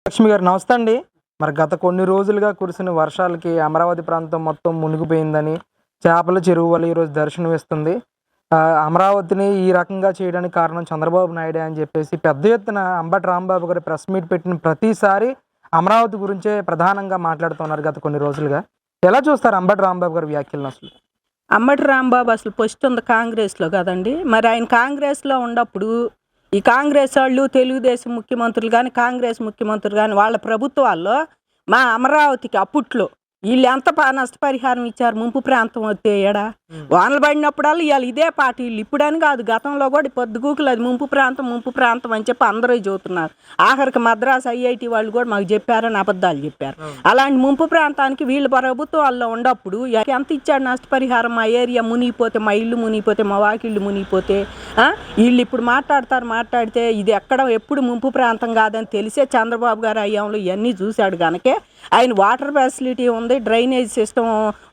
లక్ష్మి గారు నమస్తే అండి. మరి గత కొన్ని రోజులుగా కురిసిన వర్షాలకి అమరావతి ప్రాంతం మొత్తం మునిగిపోయిందని, చేపల చెరువు వల్ల ఈరోజు దర్శనమిస్తుంది. అమరావతిని ఈ రకంగా చేయడానికి కారణం చంద్రబాబు నాయుడే అని చెప్పేసి పెద్ద ఎత్తున అంబటి రాంబాబు గారు ప్రెస్ మీట్ పెట్టిన ప్రతిసారి అమరావతి గురించే ప్రధానంగా మాట్లాడుతున్నారు గత కొన్ని రోజులుగా. ఎలా చూస్తారు అంబటి రాంబాబు గారి వ్యాఖ్యలను అసలు? అంబటి రాంబాబు అసలు ఫస్ట్ ఉంది కాంగ్రెస్లో కదండి. మరి ఆయన కాంగ్రెస్లో ఉన్నప్పుడు ఈ కాంగ్రెస్ వాళ్ళు తెలుగుదేశం ముఖ్యమంత్రులు కానీ కాంగ్రెస్ ముఖ్యమంత్రులు కానీ వాళ్ళ ప్రభుత్వాల్లో మా అమరావతికి అప్పట్లో వీళ్ళు ఎంత నష్టపరిహారం ఇచ్చారు? ముంపు ప్రాంతం వస్తే ఏడా వానలు పడినప్పుడల్లా ఇవాళ ఇదే పార్టీలు ఇప్పుడని కాదు, గతంలో కూడా పొద్దుగూకులు అది ముంపు ప్రాంతం అని చెప్పి అందరూ చెబుతున్నారు. ఆఖరికి మద్రాసు ఐఐటి వాళ్ళు కూడా మాకు చెప్పారని అబద్ధాలు చెప్పారు. అలాంటి ముంపు ప్రాంతానికి వీళ్ళ ప్రభుత్వాల్లో ఉన్నప్పుడు ఎంత ఇచ్చాడు నష్టపరిహారం? మా ఏరియా మునిగిపోతే, మా ఇల్లు మునిగిపోతే, మా వాకిళ్ళు మునిగిపోతే వీళ్ళు ఇప్పుడు మాట్లాడితే ఇది ఎప్పుడు ముంపు ప్రాంతం కాదని తెలిసే చంద్రబాబు గారు అయ్యాంలో ఇవన్నీ చూశాడు కనుకే ఆయన వాటర్ ఫెసిలిటీ ఉంది, డ్రైనేజ్ సిస్టమ్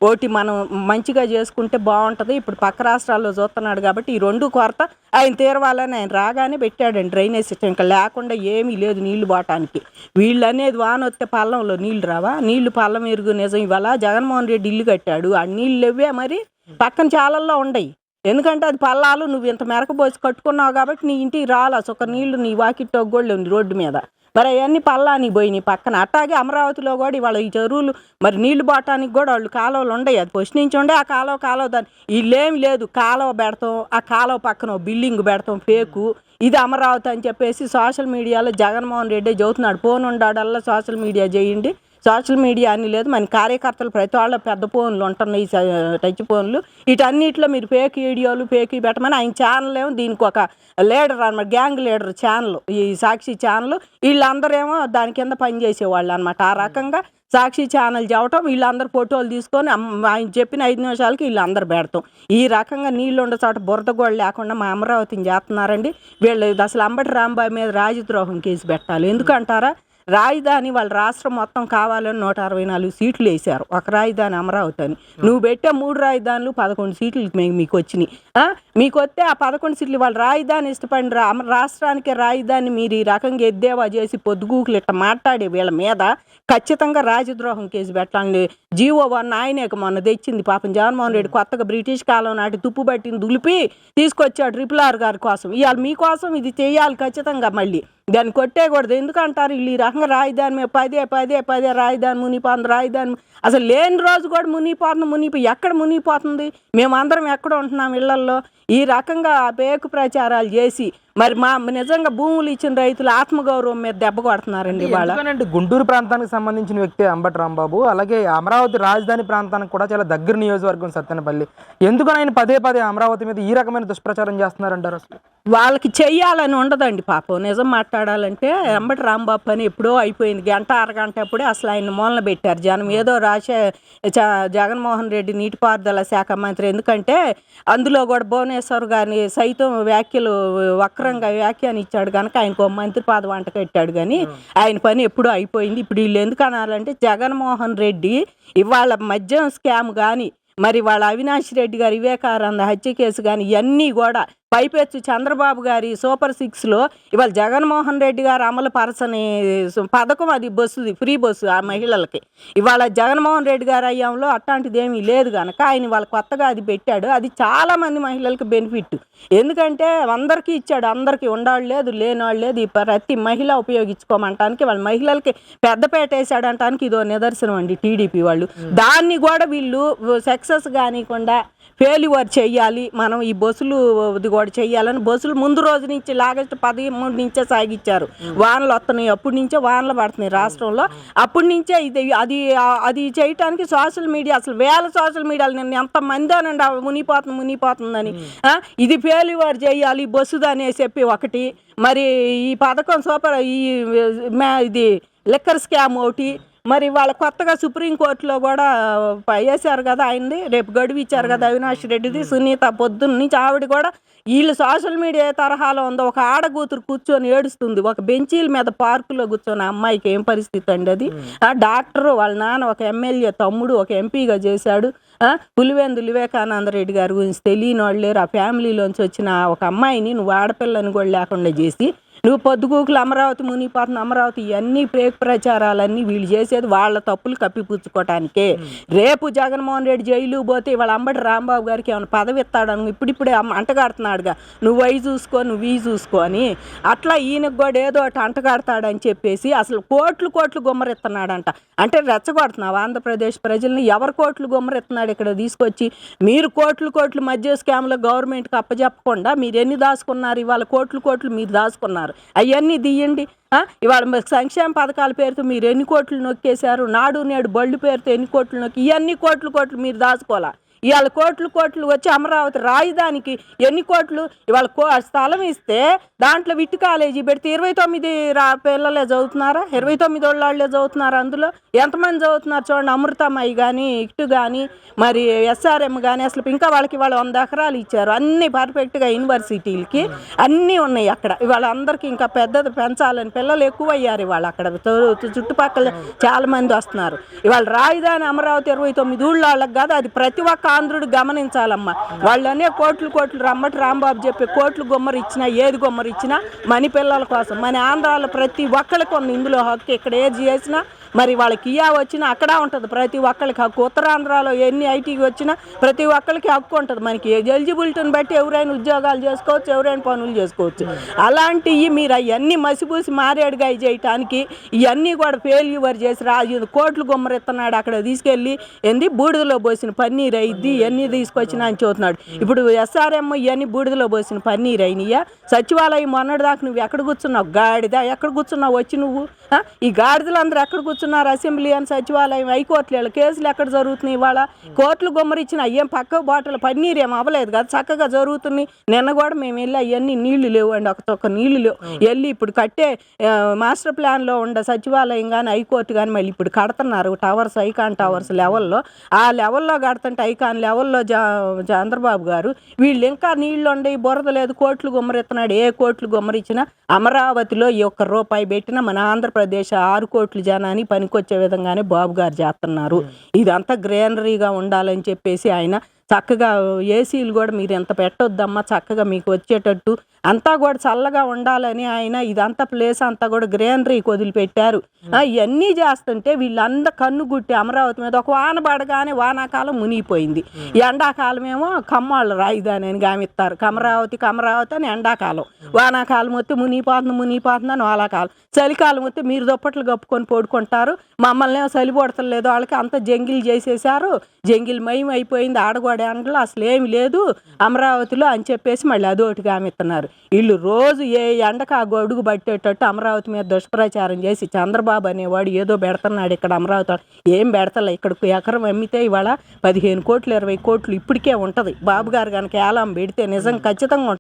ఒకటి మనం మంచిగా చేసుకుంటే బాగుంటుంది. ఇప్పుడు పక్క రాష్ట్రాల్లో చూస్తున్నాడు కాబట్టి ఈ రెండు కొరత ఆయన తీరవాలని ఆయన రాగానే పెట్టాడండి డ్రైనేజ్ సిస్టమ్. ఇంకా లేకుండా ఏమీ లేదు నీళ్లు పోవటానికి. వీళ్ళు అనేది వాన వస్తే పల్లంలో నీళ్లు రావా? నీళ్లు పల్లం ఎరుగు నిజం. ఇవాళ జగన్మోహన్ రెడ్డి ఇల్లు కట్టాడు, ఆ నీళ్ళు ఇవ్వే మరి పక్కన చాలల్లో ఉండయి. ఎందుకంటే అది పల్లాలు, నువ్వు ఇంత మెరకపోసి కట్టుకున్నావు కాబట్టి నీ ఇంటికి రాలా ఒక నీళ్లు, నీ వాకిట్లో కూడా ఉంది రోడ్డు మీద. మరి అవన్నీ పల్లానికి పోయినాయి పక్కన. అట్టాగే అమరావతిలో కూడా ఇవాళ ఈ చెరువులు మరి నీళ్లు పోవటానికి కూడా వాళ్ళు కాలువలు ఉండయి. అది ఫస్ట్ నుంచి ఉండే ఆ కాలువ దాన్ని వీళ్ళేమి లేదు, కాలువ పెడతాం, ఆ కాలువ పక్కన బిల్డింగ్ పెడతాం ఫేకు, ఇది అమరావతి అని చెప్పేసి సోషల్ మీడియాలో జగన్మోహన్ రెడ్డి చెబుతున్నాడు. ఫోన్ ఉండాడల్లా సోషల్ మీడియా చేయండి, సోషల్ మీడియా అని లేదు. మన కార్యకర్తలు ప్రతి వాళ్ళ పెద్ద ఫోన్లు ఉంటున్నాయి, టచ్ ఫోన్లు. వీటన్నిటిలో మీరు ఫేక్ వీడియోలు ఫేక్ పెట్టమని ఆయన ఛానల్ ఏమో దీనికి ఒక లీడర్ అనమాట, గ్యాంగ్ లీడర్ ఛానల్, ఈ సాక్షి ఛానల్. వీళ్ళందరేమో దాని కింద పనిచేసేవాళ్ళు అనమాట. ఆ రకంగా సాక్షి ఛానల్ చెప్పటం, వీళ్ళందరూ ఫోటోలు తీసుకొని ఆయన చెప్పిన 5 నిమిషాలకి వీళ్ళందరూ పెడతాం. ఈ రకంగా నీళ్ళు ఉండే చోట బురద కూడా లేకుండా మా అమరావతిని చేస్తున్నారండి వీళ్ళు. అసలు అంబటి రాంబాబు మీద రాజద్రోహం కేసు పెట్టాలి. ఎందుకంటారా? రాజధాని వాళ్ళ రాష్ట్రం మొత్తం కావాలని 164 సీట్లు వేశారు, ఒక రాజధాని అమరావతి అని. నువ్వు పెట్టే 3 రాజధానులు 11 సీట్లు మీకు వచ్చినాయి. మీకు వస్తే ఆ 11 సీట్లు వాళ్ళ రాజధాని ఇష్టపడిన రాష్ట్రానికి రాజధాని మీరు ఈ రకంగా ఎద్దేవా చేసి పొద్దుగూకులు ఇట్లా మాట్లాడే వీళ్ళ మీద ఖచ్చితంగా రాజద్రోహం కేసు పెట్టాలి. జీవో 1 ఆయనే మొన్న తెచ్చింది పాపం జగన్మోహన్ రెడ్డి. కొత్తగా బ్రిటిష్ కాలం నాటి తుప్పు పట్టిన దులిపి తీసుకొచ్చాడు RRR గారి కోసం. ఇవాళ మీకోసం ఇది చేయాలి ఖచ్చితంగా. మళ్ళీ దాన్ని కొట్టేయకూడదు. ఎందుకంటారు వీళ్ళు ఈ రకంగా రాజధాని మీద పదే రాజధాని మునిగిపోతుంది, రాజధాని అసలు లేని రోజు కూడా మునిగిపోతుంది. ఎక్కడ మునిగిపోతుంది? మేమందరం ఎక్కడ ఉంటున్నాం ఇళ్లల్లో? ఈ రకంగా పేకు ప్రచారాలు చేసి మరి మా నిజంగా భూములు ఇచ్చిన రైతులు ఆత్మగౌరవం మీద దెబ్బ కొడుతున్నారండి వాళ్ళ. గుంటూరు ప్రాంతానికి సంబంధించిన వ్యక్తి అంబటి రాంబాబు, అలాగే అమరావతి రాజధాని ప్రాంతానికి కూడా చాలా దగ్గర నియోజకవర్గం సత్తెనపల్లి. ఎందుకని ఆయన పదే అమరావతి మీద ఈ రకమైన దుష్ప్రచారం చేస్తున్నారంటారు? అసలు వాళ్ళకి చెయ్యాలని ఉండదండి పాపం. నిజం మాట్లాడాలంటే అంబటి రాంబాబు పని ఎప్పుడో అయిపోయింది. గంట అరగంట అప్పుడే అసలు ఆయన మూలన పెట్టారు జనం. ఏదో జగన్మోహన్ రెడ్డి నీటిపారుదల శాఖ మంత్రి. ఎందుకంటే అందులో కూడా భువనేశ్వర్ గారిని సైతం వక్రంగా వ్యాఖ్యానించాడు కనుక ఆయనకు మంత్రి పదవి వంట కట్టాడు. కానీ ఆయన పని ఎప్పుడో అయిపోయింది. ఇప్పుడు వీళ్ళు ఎందుకు అనాలంటే జగన్మోహన్ రెడ్డి ఇవాళ మద్యం స్కామ్ కానీ, మరి వాళ్ళ అవినాష్ రెడ్డి గారి వివేకానంద హత్య కేసు కానీ ఇవన్నీ కూడా పైపెచ్చు చంద్రబాబు గారి సూపర్ 6లో ఇవాళ జగన్మోహన్ రెడ్డి గారు అమలు పరచని పథకం అది బస్సుది, ఫ్రీ బస్సు ఆ మహిళలకి. ఇవాళ జగన్మోహన్ రెడ్డి గారు అయ్యాంలో అట్లాంటిది ఏమీ లేదు కనుక ఆయన వాళ్ళ కొత్తగా అది పెట్టాడు. అది చాలామంది మహిళలకు బెనిఫిట్. ఎందుకంటే అందరికీ ఇచ్చాడు, అందరికీ ఉండవాళ్ళు లేదు, లేనివాళ్ళు లేదు. ఈ ప్రతి మహిళ ఉపయోగించుకోమంటానికి వాళ్ళ మహిళలకి పెద్దపేట వేసాడంటానికి ఇదో నిదర్శనం అండి టీడీపీ వాళ్ళు. దాన్ని కూడా వీళ్ళు సక్సెస్ కానివ్వకుండా ఫెయిల్యూర్ చెయ్యాలి, మనం ఈ బస్సులు కూడా చెయ్యాలని బస్సులు ముందు రోజు నుంచి ఆగస్టు 13 నుంచే సాగిచ్చారు. వానలు వస్తున్నాయి, అప్పటి నుంచే వానలు పడుతున్నాయి రాష్ట్రంలో. అప్పటి నుంచే అది చేయటానికి సోషల్ మీడియా, అసలు వేల సోషల్ మీడియాలు నేను ఎంతమంది అనండి మునిగిపోతుందని. ఇది ఫెయిల్యూర్ చేయాలి బస్సుది అనేసి చెప్పి ఒకటి, మరి ఈ పథకం సూపర్, ఇది లిక్కర్ స్కామ్ ఒకటి. మరి వాళ్ళ కొత్తగా సుప్రీంకోర్టులో కూడా వేశారు కదా ఆయనది, రేపు గడువు ఇచ్చారు కదా అవినాష్ రెడ్డిది. సునీత పొద్దున్న నుంచి ఆవిడ కూడా వీళ్ళు సోషల్ మీడియా తరహాలో ఉందో ఒక ఆడకూతురు కూర్చొని ఏడుస్తుంది ఒక బెంచీల మీద పార్కులో కూర్చొని. అమ్మాయికి ఏం పరిస్థితి అండి అది? డాక్టరు వాళ్ళ నాన్న ఒక ఎమ్మెల్యే తమ్ముడు ఒక ఎంపీగా చేశాడు. పులివెందు వివేకానంద రెడ్డి గారి గురించి తెలియని వాళ్ళు లేరు. ఆ ఫ్యామిలీలోంచి వచ్చిన ఒక అమ్మాయిని నువ్వు ఆడపిల్లని కూడా లేకుండా చేసి నువ్వు పొద్దుగూకులు అమరావతి మునిగిపోతుంది అమరావతి ఇవన్నీ ఫేక్ ప్రచారాలన్నీ వీళ్ళు చేసేది వాళ్ళ తప్పులు కప్పిపుచ్చుకోవటానికే. రేపు జగన్మోహన్ రెడ్డి జైలు పోతే వాళ్ళ అంబటి రాంబాబు గారికి ఏమైనా పదవి ఇస్తాడని ఇప్పుడిప్పుడే అంటగాడుతున్నాడుగా, నువ్వు అవి చూసుకో నువ్వు ఇవి చూసుకో అని. అట్లా ఈయనకు కూడా ఏదో ఒకటి అంటగాడతాడని చెప్పేసి అసలు కోట్లు గుమ్మరెత్తున్నాడంట. అంటే రెచ్చగొడుతున్నావు ఆంధ్రప్రదేశ్ ప్రజల్ని. ఎవరు కోట్లు గుమ్మరెత్తున్నాడు ఇక్కడ తీసుకొచ్చి? మీరు కోట్లు మధ్య స్కామ్లో గవర్నమెంట్కి అప్పచెప్పకుండా మీరు ఎన్ని దాచుకున్నారు? ఇవాళ కోట్లు మీరు దాచుకున్నారు, అవన్నీ తీయండి. ఇవాళ సంక్షేమ పథకాల పేరుతో మీరు ఎన్ని కోట్లు నొక్కేశారు? నాడు నేడు బళ్ళు పేరుతో ఎన్ని కోట్లు నొక్కి ఇవన్నీ కోట్లు మీరు దాచుకోవాలా? ఇవాళ కోట్లు వచ్చి అమరావతి రాజధానికి ఎన్ని కోట్లు? ఇవాళ స్థలం ఇస్తే దాంట్లో విట్టు కాలేజీ పెడితే 29 పిల్లలే చదువుతున్నారా? 29 వాళ్ళే చదువుతున్నారు. అందులో ఎంతమంది చదువుతున్నారు చూడండి. అమృతమయ్య కానీ ఇటు కానీ మరి SRM కానీ అసలు ఇంకా వాళ్ళకి ఇవాళ 100 ఎకరాలు ఇచ్చారు. అన్నీ పర్ఫెక్ట్గా యూనివర్సిటీలకి అన్నీ ఉన్నాయి అక్కడ. ఇవాళ అందరికీ ఇంకా పెద్దది పెంచాలని పిల్లలు ఎక్కువ అయ్యారు. ఇవాళ అక్కడ చుట్టుపక్కల చాలా మంది వస్తున్నారు. ఇవాళ రాజధాని అమరావతి 29 ఊళ్ళ వాళ్ళకి కాదు, అది ప్రతి ఒక్క ఆంధ్రుడు గమనించాలమ్మా. వాళ్ళనే కోట్లు రమ్మటి రాంబాబు చెప్పే కోట్లు గుమ్మరి ఇచ్చినా ఏది గుమ్మరి ఇచ్చినా మన పిల్లల కోసం, మన ఆంధ్రాలో ప్రతి ఒక్కరికి ఉంది ఇందులో హక్కు. ఇక్కడ ఏది చేసినా మరి వాళ్ళకి ఇయా వచ్చినా అక్కడ ఉంటుంది ప్రతి ఒక్కరికి హక్కు. ఉత్తరాంధ్రలో ఎన్ని ఐటీకి వచ్చినా ప్రతి ఒక్కరికి హక్కు ఉంటుంది. మనకి ఎలిజిబిలిటీని బట్టి ఎవరైనా ఉద్యోగాలు చేసుకోవచ్చు, ఎవరైనా పనులు చేసుకోవచ్చు. అలాంటివి మీరు అవన్నీ మసిపూసి మారేడుగా చేయటానికి ఇవన్నీ కూడా ఫెయిల్యూర్ చేసి కోట్లు గుమ్మరెత్తున్నాడు. అక్కడ తీసుకెళ్ళి బూడిదలో పోసిన పన్నీర్ అయింది ఇవన్నీ తీసుకొచ్చినా అని చూస్తున్నాడు. ఇప్పుడు SRM ఇవన్నీ బూడిదలో పోసిన పన్నీర్ అయినాయా? సచివాలయం మొన్నటిదాకా నువ్వు ఎక్కడ కూర్చున్నావు? గాడిద ఎక్కడ కూర్చున్నావు వచ్చి నువ్వు? ఈ గాడిదలందరూ ఎక్కడ కూర్చున్నారు? అసెంబ్లీ అని సచివాలయం హైకోర్టులో కేసులు ఎక్కడ జరుగుతున్నాయి? ఇవాళ కోర్టులు గుమ్మరిచ్చిన ఏం పక్క బాటలు పన్నీర్ ఏం అవ్వలేదు కదా, చక్కగా జరుగుతున్నాయి. నిన్న కూడా మేము వెళ్ళి అవన్నీ నీళ్లు లేవు అండి, ఒక నీళ్లు లేవు. వెళ్ళి ఇప్పుడు కట్టే మాస్టర్ ప్లాన్లో ఉండే సచివాలయం కానీ హైకోర్టు కానీ మళ్ళీ ఇప్పుడు కడుతున్నారు టవర్స్, ఐకాన్ టవర్స్ లెవెల్లో. ఆ లెవెల్లో కడుతుంటే ఐకాన్ లెవెల్లో చంద్రబాబు గారు వీళ్ళు ఇంకా నీళ్లు ఉండే బురద లేదు, కోట్లు గుమ్మరెత్తున్నాడు. ఏ కోట్లు గుమ్మరిచ్చినా అమరావతిలో ఈ ఒక్క రూపాయి పెట్టినా మన ఆంధ్రప్రదేశ్ 6 కోట్ల జనాన్ని పనికొచ్చే విధంగానే బాబు గారు చేస్తున్నారు. ఇదంతా గ్రీనరీగా ఉండాలని చెప్పేసి ఆయన చక్కగా ఏసీలు కూడా మీరు ఎంత పెట్టొద్దమ్మా, చక్కగా మీకు వచ్చేటట్టు అంతా కూడా చల్లగా ఉండాలని ఆయన ఇదంతా ప్లేస్ అంతా కూడా గ్రీనరీకి వదిలిపెట్టారు. ఇవన్నీ చేస్తుంటే వీళ్ళందరూ కన్నుగుట్టి అమరావతి మీద ఒక వాన పడగానే వానాకాలం మునిగిపోయింది. ఎండాకాలం ఏమో కమ్మాళ్ళు రాజధాని అని గామిస్తారు. అమరావతి అని ఎండాకాలం, వానాకాలం వస్తే మునిగిపోతుంది అని వానాకాలం, చలికాలం వస్తే మీరు దుప్పట్లు కప్పుకొని పడుకుంటారు. మమ్మల్ని ఏమో చలి పడతలేదు వాళ్ళకి, అంత జంగిల్ చేసేసారు, జంగిల్ మయం అయిపోయింది, ఆడగోడ ఎండలు అసలు ఏమి లేదు అమరావతిలో అని చెప్పేసి మళ్ళీ అదొకటి గామిస్తున్నారు. వీళ్ళు రోజు ఏ ఎండకు ఆ గొడుగు పట్టేటట్టు అమరావతి మీద దుష్ప్రచారం చేసి చంద్రబాబు అనేవాడు ఏదో పెడుతున్నాడు ఇక్కడ అమరావతి. ఏం పెడతలే, ఇక్కడ ఎకరం అమ్మితే ఇవాళ 15 కోట్లు 20 కోట్లు ఇప్పటికే ఉంటుంది. బాబు గారు కనుక ఏలం పెడితే నిజం ఖచ్చితంగా ఉంటుంది.